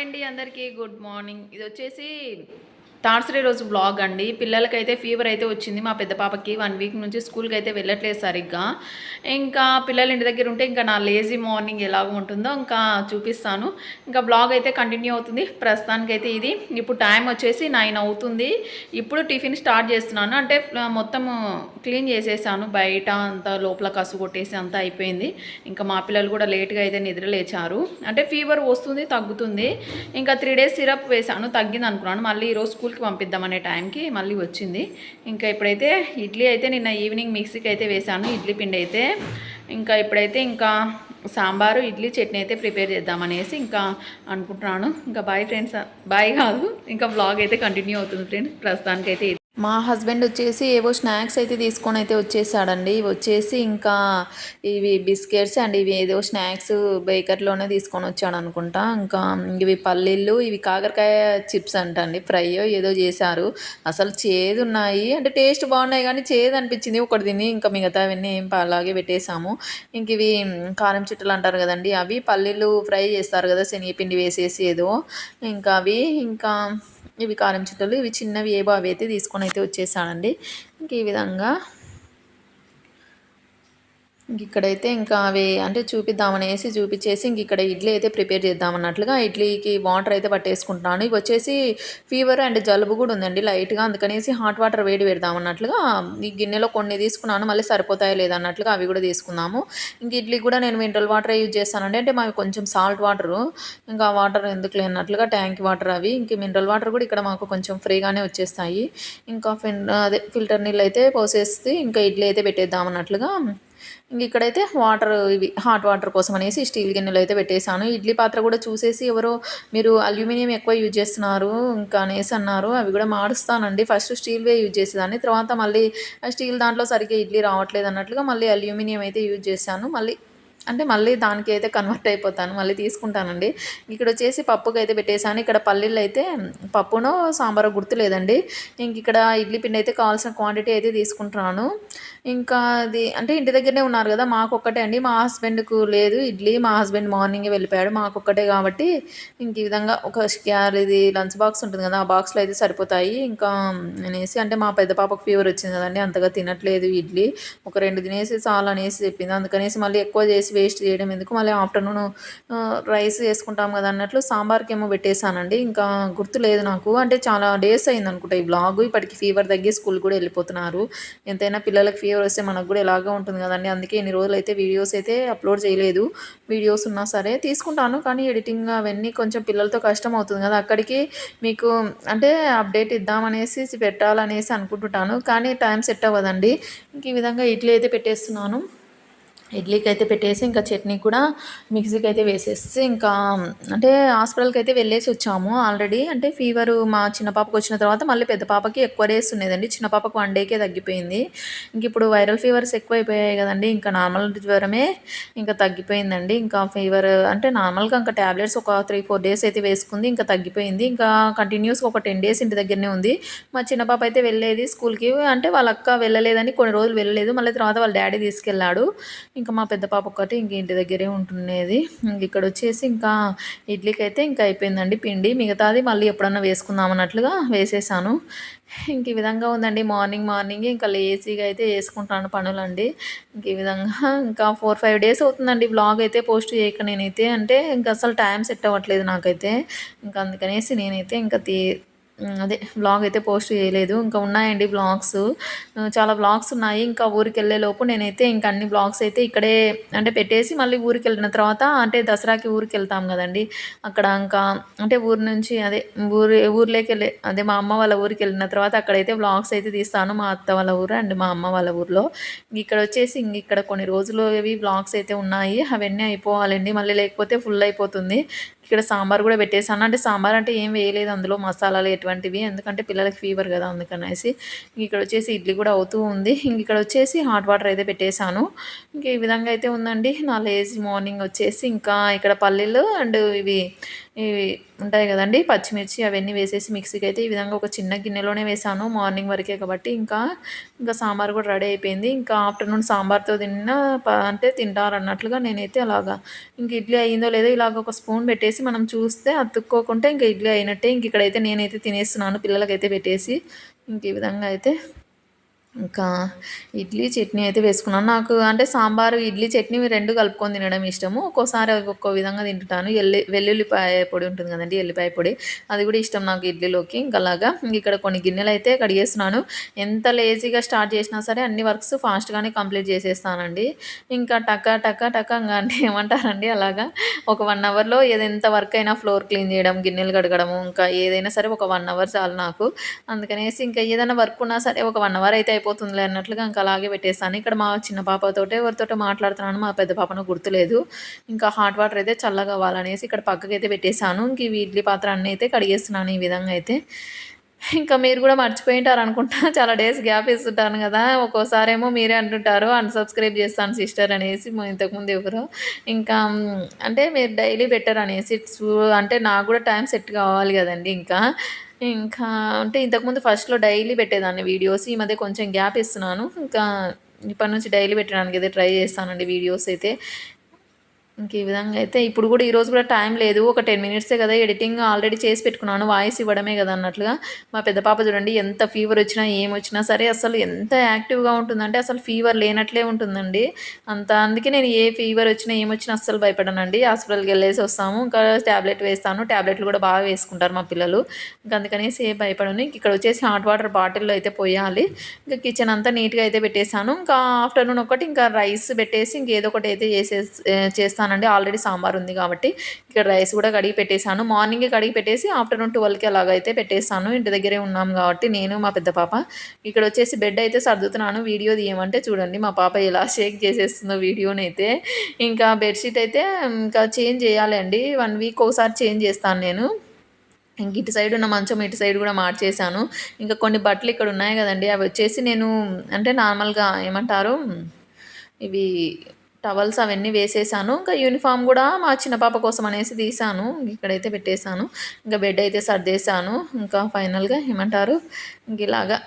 అండి అందరికీ good morning. ఇది వచ్చేసి థర్స్‌డే రోజు వ్లాగ్ అండి. పిల్లలకైతే ఫీవర్ అయితే వచ్చింది. మా పెద్ద పాపకి 1 వీక్ నుంచి స్కూల్‌కి అయితే వెళ్ళట్లేదు సరిగ్గా. ఇంకా పిల్లలు ఇంటి దగ్గర ఉంటే ఇంకా నా లేజీ మార్నింగ్ ఎలాగ ఉంటుందో ఇంకా చూపిస్తాను. ఇంకా వ్లాగ్ అయితే కంటిన్యూ అవుతుంది. ప్రస్తుతానికైతే ఇది. ఇప్పుడు టైం వచ్చేసి 9 అవుతుంది. ఇప్పుడు టిఫిన్ స్టార్ట్ చేస్తున్నాను. అంటే మొత్తము క్లీన్ చేసేసాను. బయట అంతా లోపల కసు కొట్టేసి అంతా అయిపోయింది. ఇంకా మా పిల్లలు కూడా లేట్‌గా అయితే నిద్ర లేచారు. అంటే ఫీవర్ వస్తుంది, తగ్గుతుంది. ఇంకా 3 డేస్ సిరప్ వేసాను, తగ్గింది అనుకున్నాను. మళ్ళీ ఈరోజు స్కూల్కి పంపిద్దామనే టైంకి మళ్ళీ వచ్చింది. ఇంకా ఇప్పుడైతే ఇడ్లీ అయితే నిన్న ఈవినింగ్ మిక్సీకి అయితే వేసాను, ఇడ్లీ పిండి అయితే. ఇంకా ఇప్పుడైతే ఇంకా సాంబారు ఇడ్లీ చట్నీ అయితే ప్రిపేర్ చేద్దామనేసి ఇంకా అనుకుంటున్నాను. ఇంకా బాయ్ ఫ్రెండ్స్, బాయ్ కాదు, ఇంకా వ్లాగ్ అయితే కంటిన్యూ అవుతుంది ఫ్రెండ్స్. ప్రస్తుతానికైతే మా హస్బెండ్ వచ్చేసి ఏవో స్నాక్స్ అయితే తీసుకొని అయితే వచ్చేసాడండి. ఇవి వచ్చేసి ఇంకా ఇవి బిస్కెట్స్ అండ్ ఇవి ఏదో స్నాక్స్ బేకర్లోనే తీసుకొని వచ్చాడు అనుకుంటా. ఇంకా ఇవి పల్లీలు, ఇవి కాకరకాయ చిప్స్ అంటండి, ఫ్రై ఏదో చేశారు. అసలు చేదు ఉన్నాయి, అంటే టేస్ట్ బాగున్నాయి కానీ చేదు అనిపించింది ఒకటి తిని. ఇంకా మిగతా అవన్నీ ఏం అలాగే పెట్టేసాము. ఇంక ఇవి కారం చుట్టలు అంటారు కదండి, అవి పల్లీలు ఫ్రై చేస్తారు కదా శనగపిండి వేసేసి ఏదో, ఇంకా అవి ఇంకా ఇవి కారం చుట్టలు, ఇవి చిన్నవి ఏవో అవి అయితే తీసుకొని అయితే వచ్చేసానండి. ఇంక ఈ విధంగా ఇక్కడైతే ఇంకా అవి అంటే చూపిద్దామనేసి చూపించేసి ఇంక ఇక్కడ ఇడ్లీ అయితే ప్రిపేర్ చేద్దామన్నట్లుగా ఇడ్లీకి వాటర్ అయితే పట్టేసుకుంటున్నాను. ఇవి వచ్చేసి ఫీవర్ అండ్ జలుబు కూడా ఉందండి లైట్గా, అందుకనేసి హాట్ వాటర్ వేడి పెడదామన్నట్లుగా ఈ గిన్నెలో కొన్ని తీసుకున్నాను. మళ్ళీ సరిపోతాయో లేదన్నట్లుగా అవి కూడా తీసుకుందాము. ఇంక ఇడ్లీ కూడా నేను మినరల్ వాటర్ యూజ్ చేస్తానండి. అంటే మాకు కొంచెం సాల్ట్ వాటరు, ఇంకా వాటర్ ఎందుకు లేనట్లుగా ట్యాంక్ వాటర్ అవి. ఇంక మినరల్ వాటర్ కూడా ఇక్కడ మాకు కొంచెం ఫ్రీగానే వచ్చేస్తాయి. ఇంకా అదే ఫిల్టర్ నీళ్ళు అయితే పోసేసి ఇంకా ఇడ్లీ అయితే పెట్టేద్దామన్నట్లుగా ఇంక ఇక్కడైతే వాటర్ ఇవి హాట్ వాటర్ కోసం అనేసి స్టీల్ గిన్నెలు అయితే పెట్టేశాను. ఇడ్లీ పాత్ర కూడా చూసేసి ఎవరో మీరు అల్యూమినియం ఎక్కువ యూజ్ చేస్తున్నారు ఇంకా అనేసి అన్నారు. అవి కూడా మారుస్తానండి. ఫస్ట్ స్టీల్వే యూజ్ చేసేదాన్ని, తర్వాత మళ్ళీ స్టీల్ దాంట్లో సరిగ్గా ఇడ్లీ రావట్లేదు అన్నట్లుగా మళ్ళీ అల్యూమినియం అయితే యూజ్ చేశాను. మళ్ళీ దానికి అయితే కన్వర్ట్ అయిపోతాను, మళ్ళీ తీసుకుంటానండి. ఇక్కడ వచ్చేసి పప్పుకి అయితే పెట్టేశాను. ఇక్కడ పల్లీలు అయితే పప్పునో సాంబారో గుర్తులేదండి. ఇంక ఇక్కడ ఇడ్లీ పిండి అయితే కావాల్సిన క్వాంటిటీ అయితే తీసుకుంటున్నాను. ఇంకా అది అంటే ఇంటి దగ్గరనే ఉన్నారు కదా, మాకు ఒక్కటే అండి. మా హస్బెండ్కు లేదు ఇడ్లీ, మా హస్బెండ్ మార్నింగే వెళ్ళిపోయాడు. మాకు ఒక్కటే కాబట్టి ఇంక ఈ విధంగా ఒక ఇది లంచ్ బాక్స్ ఉంటుంది కదా, ఆ బాక్స్లో అయితే సరిపోతాయి. ఇంకా అనేసి అంటే మా పెద్ద పాపకు ఫీవర్ వచ్చింది కదండి, అంతగా తినట్లేదు ఇడ్లీ. ఒక 2 తినేసి చాలా అనేసి చెప్పింది. అందుకనేసి మళ్ళీ ఎక్కువ చేసి వేస్ట్ చేయడం ఎందుకు, మళ్ళీ ఆఫ్టర్నూన్ రైస్ చేసుకుంటాం కదా అన్నట్లు సాంబార్కి ఏమో పెట్టేశానండి. ఇంకా గుర్తులేదు నాకు, అంటే చాలా డేస్ అయింది అనుకుంటా ఈ బ్లాగ్. ఇప్పటికి ఫీవర్ తగ్గి స్కూల్ కూడా వెళ్ళిపోతున్నారు. ఎంతైనా పిల్లలకి ఫీవర్ వస్తే మనకు కూడా ఎలాగా ఉంటుంది కదండి. అందుకే ఇన్ని రోజులు అయితే వీడియోస్ అయితే అప్లోడ్ చేయలేదు. వీడియోస్ ఉన్నా సరే తీసుకుంటాను, కానీ ఎడిటింగ్ అవన్నీ కొంచెం పిల్లలతో కష్టం అవుతుంది కదా. అక్కడికి మీకు అంటే అప్డేట్ ఇద్దామనేసి పెట్టాలనేసి అనుకుంటుంటాను, కానీ టైం సెట్ అవ్వదండి. ఇంక ఈ విధంగా ఇడ్లీ అయితే పెట్టేస్తున్నాను. ఇడ్లీకి అయితే పెట్టేసి ఇంకా చట్నీ కూడా మిక్సీకి అయితే వేసేసి ఇంకా అంటే హాస్పిటల్కి అయితే వెళ్ళేసి వచ్చాము ఆల్రెడీ. అంటే ఫీవరు మా చిన్న పాపకు వచ్చిన తర్వాత మళ్ళీ పెద్ద పాపకి ఎక్కువ డేస్ ఉండేదండి. చిన్న పాపకు 1 డేకే తగ్గిపోయింది. ఇంక ఇప్పుడు వైరల్ ఫీవర్స్ ఎక్కువైపోయాయి కదండి, ఇంకా నార్మల్ జ్వరమే ఇంకా తగ్గిపోయిందండి. ఇంకా ఫీవర్ అంటే నార్మల్గా ఇంకా ట్యాబ్లెట్స్ ఒక 3-4 డేస్ అయితే వేసుకుంది, ఇంకా తగ్గిపోయింది. ఇంకా కంటిన్యూస్గా ఒక 10 డేస్ ఇంటి దగ్గరనే ఉంది. మా చిన్న పాప అయితే వెళ్ళేది స్కూల్కి, అంటే వాళ్ళ అక్క వెళ్ళలేదని కొన్ని రోజులు వెళ్ళలేదు, మళ్ళీ తర్వాత వాళ్ళ డాడీ తీసుకెళ్ళాడు. ఇంకా మా పెద్ద పాప ఒక్కటి ఇంక ఇంటి దగ్గరే ఉంటుండేది. ఇక్కడ వచ్చేసి ఇంకా ఇడ్లీకి అయితే ఇంకా అయిపోయిందండి పిండి, మిగతాది మళ్ళీ ఎప్పుడన్నా వేసుకుందాం అన్నట్లుగా వేసేసాను. ఇంక ఈ విధంగా ఉందండి మార్నింగ్ ఇంకా లేజీగా అయితే వేసుకుంటాను పనులండి. ఇంక ఈ విధంగా ఇంకా 4-5 డేస్ అవుతుందండి బ్లాగ్ అయితే పోస్ట్ చేయక నేనైతే. అంటే ఇంకా అసలు టైం సెట్ అవ్వట్లేదు నాకైతే. ఇంకా అందుకనేసి నేనైతే ఇంకా అదే వ్లాగ్ అయితే పోస్ట్ చేయలేదు. ఇంకా ఉన్నాయండి వ్లాగ్స్, చాలా వ్లాగ్స్ ఉన్నాయి. ఇంకా ఊరికి వెళ్ళేలోపు నేనైతే ఇంకా అన్ని వ్లాగ్స్ అయితే ఇక్కడే అంటే పెట్టేసి మళ్ళీ ఊరికి వెళ్ళిన తర్వాత అంటే దసరాకి ఊరికి వెళ్తాం కదండి, అక్కడ ఇంకా అంటే ఊరు నుంచి అదే ఊర్లోకి వెళ్ళే అదే మా అమ్మ వాళ్ళ ఊరికి వెళ్ళిన తర్వాత అక్కడైతే వ్లాగ్స్ అయితే తీస్తాను, మా అత్త వాళ్ళ ఊరు అండ్ మా అమ్మ వాళ్ళ ఊర్లో. ఇక్కడ వచ్చేసి ఇక్కడ కొన్ని రోజులు ఇవి వ్లాగ్స్ అయితే ఉన్నాయి, అవన్నీ అయిపోవాలండి, మళ్ళీ లేకపోతే ఫుల్ అయిపోతుంది. ఇక్కడ సాంబార్ కూడా పెట్టేసాను. అంటే సాంబార్ అంటే ఏం వేయలేదు అందులో మసాలాలు ఎటువంటివి, ఎందుకంటే పిల్లలకి ఫీవర్ కదా అందుకనేసి. ఇక్కడ వచ్చేసి ఇడ్లీ కూడా అవుతూ ఉంది. ఇక్కడ వచ్చేసి హాట్ వాటర్ అయితే పెట్టేశాను. ఇంక ఈ విధంగా అయితే ఉందండి నా లేజీ మార్నింగ్ వచ్చేసి. ఇంకా ఇక్కడ పల్లీలు అండ్ ఇవి ఇవి ఉంటాయి కదండీ పచ్చిమిర్చి అవన్నీ వేసేసి మిక్సీకి అయితే ఈ విధంగా ఒక చిన్న గిన్నెలోనే వేసాను మార్నింగ్ వరకే కాబట్టి ఇంకా సాంబార్ కూడా రెడీ అయిపోయింది. ఇంకా ఆఫ్టర్నూన్ సాంబార్తో అంటే తింటారన్నట్లుగా నేనైతే అలాగా ఇంక ఇడ్లీ అయిందో లేదో ఇలాగ ఒక స్పూన్ పెట్టేసి మనం చూస్తే అతుక్కోకుంటే ఇంక ఇడ్లీ అయినట్టే. ఇంక ఇక్కడైతే నేనైతే తినేస్తున్నాను పిల్లలకైతే పెట్టేసి ఇంక ఈ విధంగా అయితే ఇంకా ఇడ్లీ చట్నీ అయితే వేసుకున్నాను. నాకు అంటే సాంబారు, ఇడ్లీ చట్నీ 2 కలుపుకొని తినడం ఇష్టము. ఒక్కోసారి ఒక్కో విధంగా తింటాను. వెల్లుల్లిపాయ పొడి ఉంటుంది కదండీ! ఎల్లిపాయ పొడి అది కూడా ఇష్టం నాకు ఇడ్లీలోకి. ఇంక అలాగా ఇక్కడ కొన్ని గిన్నెలైతే కడిగేస్తున్నాను. ఎంత లేజీగా స్టార్ట్ చేసినా సరే అన్ని వర్క్స్ ఫాస్ట్‌గానే కంప్లీట్ చేసేస్తానండి. ఇంకా టక టక టక అంటే ఏమంటారండి అలాగా ఒక 1 అవర్‌లో ఎంత వర్క్ అయినా ఫ్లోర్ క్లీన్ చేయడం, గిన్నెలు కడగడము ఇంకా ఏదైనా సరే ఒక 1 అవర్ చాలు నాకు. అందుకనేసి ఇంకా ఏదైనా వర్క్ ఉన్నా సరే ఒక 1 అవర్ అయితే అయిపోతుందిలే అన్నట్లుగా ఇంకా అలాగే పెట్టేసాను. ఇక్కడ మా చిన్న పాపతోటో ఎవరితోటో మాట్లాడుతున్నాను. మా పెద్ద పాపను గుర్తులేదు. ఇంకా హాట్ వాటర్ అయితే చల్లగా అవ్వాలనేసి ఇక్కడ పక్కకైతే పెట్టేసాను. ఇంక ఇవి ఇడ్లీ పాత్ర అన్నీ అయితే కడిగేస్తున్నాను ఈ విధంగా అయితే. ఇంకా మీరు కూడా మర్చిపోయుంటారనుకుంటా. చాలా డేస్ గ్యాప్ ఇస్తుంటాను గదా! ఒక్కోసారేమో మీరే అంటుంటారు అన్‌సబ్‌స్క్రైబ్ చేస్తాను సిస్టర్ అనేసి ఇంతకుముందు ఎవరో. ఇంకా అంటే మీరు డైలీ పెట్టరనేసి అంటే నాకు కూడా టైం సెట్ కావాలి గదండీ ఇంకా. ఇంకా అంటే ఇంతకుముందు ఫస్ట్‌లో డైలీ పెట్టేదాన్ని వీడియోస్. ఈ మధ్య కొంచెం గ్యాప్ ఇస్తున్నాను. ఇంకా ఇప్పటి నుంచి డైలీ పెట్టడానికైతే ట్రై చేస్తానండి వీడియోస్ అయితే. ఇంక ఈ విధంగా అయితే ఇప్పుడు కూడా ఈరోజు కూడా టైం లేదు. ఒక 10 మినిట్సే కదా ఎడిటింగ్ ఆల్రెడీ చేసి పెట్టుకున్నాను. వాయిస్ ఇవ్వడమే కదా అన్నట్లుగా. మా పెద్ద పాప చూడండి ఎంత ఫీవర్ వచ్చినా, ఏమొచ్చినా సరే అసలు ఎంత యాక్టివ్‌గా ఉంటుందంటే అసలు ఫీవర్ లేనట్లే ఉంటుందండి. అందుకే నేను ఏ ఫీవర్ వచ్చినా, ఏమొచ్చినా అస్సలు భయపడనండి. హాస్పిటల్‌కెళ్ళేసి వస్తాము. ఇంకా టాబ్లెట్ వేస్తాను. టాబ్లెట్లు కూడా బాగా వేసుకుంటారు మా పిల్లలు. ఇంక అందుకనేసి ఏం భయపడను. ఇక్కడ వచ్చేసి హాట్ వాటర్ బాటిల్‌లో అయితే పొయ్యాలి. ఇంకా కిచెన్ అంతా నీట్‌గా అయితే పెట్టేసాను. ఇంకా ఆఫ్టర్‌నూన్ ఒకటి ఇంకా రైస్ పెట్టేసి ఇంకేదో ఒకటి అయితే చేస్తానండి. ఆల్రెడీ సాంబార్ ఉంది కాబట్టి ఇక్కడ రైస్ కూడా కడిగి పెట్టేసాను. మార్నింగే కడిగి పెట్టేసి ఆఫ్టర్‌నూన్ 12కి అలాగైతే పెట్టేసాను. ఇంటి దగ్గరే ఉన్నాం కాబట్టి నేను, మా పెద్ద పాప. ఇక్కడ వచ్చేసి బెడ్ అయితే సర్దుతున్నాను. వీడియో తీయమంటే చూడండి మా పాప ఎలా షేక్ చేసేస్తుందో వీడియోనైతే. ఇంకా బెడ్‌షీట్ అయితే ఇంకా చేంజ్ చేయాలి అండి. 1 వీక్ ఒకసారి చేంజ్ చేస్తాను నేను. ఇంక ఇటు సైడ్ ఉన్న మంచం ఇటు సైడ్ కూడా మార్చేశాను. ఇంకా కొన్ని బట్టలు ఇక్కడ ఉన్నాయి కదండీ! అవి వచ్చేసి నేను అంటే నార్మల్‌గా ఏమంటారు ఇవి టవల్స్ అవన్నీ వేసేసాను. ఇంకా యూనిఫార్మ్ గూడా మా చిన్న పాప కోసం అనేసి తీశాను. ఇక్కడైతే పెట్టేసాను. ఇంకా బెడ్ అయితే సర్దేశాను. ఇంకా ఫైనల్‌గా ఏమంటారు ఇంకిలాగా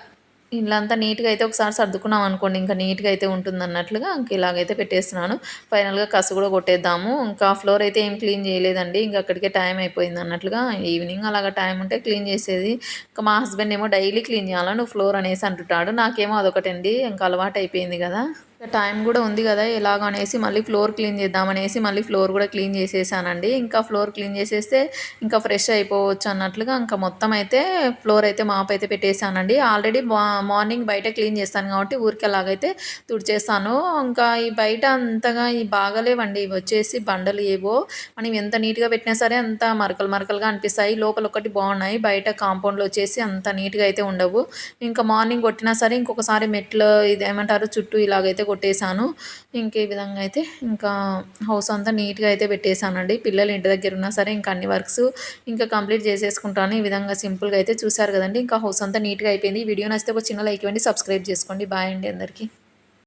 ఇల్లంతా నీట్‌గా అయితే ఒకసారి సర్దుకున్నాం అనుకోండి ఇంకా నీట్‌గా అయితే ఉంటుందన్నట్లుగా ఇంక ఇలాగైతే పెట్టేస్తున్నాను. ఫైనల్‌గా కసు కూడా కొట్టేద్దాము. ఇంకా ఫ్లోర్ అయితే ఏం క్లీన్ చేయలేదండి. ఇంక అక్కడికే టైం అయిపోయిందన్నట్లుగా ఈవినింగ్ అలాగా టైం ఉంటే క్లీన్ చేసేది. ఇంకా మా హస్బెండ్ ఏమో డైలీ క్లీన్ చేయాలా నువ్వు ఫ్లోర్ అనేసి అంటుంటాడు. నాకేమో అదొకటండి ఇంక అలవాటయిపోయింది గదా! టైం గూడా ఉంది గదా! ఎలాగో అనేసి మళ్ళీ ఫ్లోర్ క్లీన్ చేద్దామనేసి మళ్ళీ ఫ్లోర్ గూడా క్లీన్ చేసేసానండి. ఇంకా ఫ్లోర్ క్లీన్ చేసేస్తే ఇంకా ఫ్రెష్ అయిపోవచ్చు అన్నట్లుగా ఇంకా మొత్తం అయితే ఫ్లోర్ అయితే మాప్ అయితే పెట్టేసానండి. ఆల్రెడీ మార్నింగ్ బయట క్లీన్ చేస్తాను కాబట్టి ఊరికే అలాగైతే తుడిచేస్తాను. ఇంకా ఈ బయట అంతగా బాగాలేవండి. ఇవి వచ్చేసి బండలు ఏవో మనం ఎంత నీట్‌గా పెట్టినా సరే అంత మరకలు మరకలుగా అనిపిస్తాయి. లోపల ఒకటి బాగున్నాయి. బయట కాంపౌండ్‌లో వచ్చేసి అంత నీట్‌గా అయితే ఉండవు. ఇంకా మార్నింగ్ కొట్టినా సరే ఇంకొకసారి మెట్లు ఇదేమంటారు చుట్టూ ఇలాగైతే కొట్టేసాను. ఇంక ఈ విధంగా అయితే ఇంకా హౌస్ అంతా నీట్‌గా అయితే పెట్టేసానండి. పిల్లలు ఇంటి దగ్గర ఉన్నా సరే ఇంకా అన్ని వర్క్స్ ఇంకా కంప్లీట్ చేసేసుకుంటాను. ఈ విధంగా సింపుల్‌గా అయితే చూసారు కదండీ! ఇంకా హౌస్ అంతా నీట్‌గా అయిపోయింది. ఈ వీడియో నచ్చితే ఒక చిన్న లైక్ ఇవ్వండి. సబ్స్క్రైబ్ చేసుకోండి. బాయ్ అండి అందరికీ.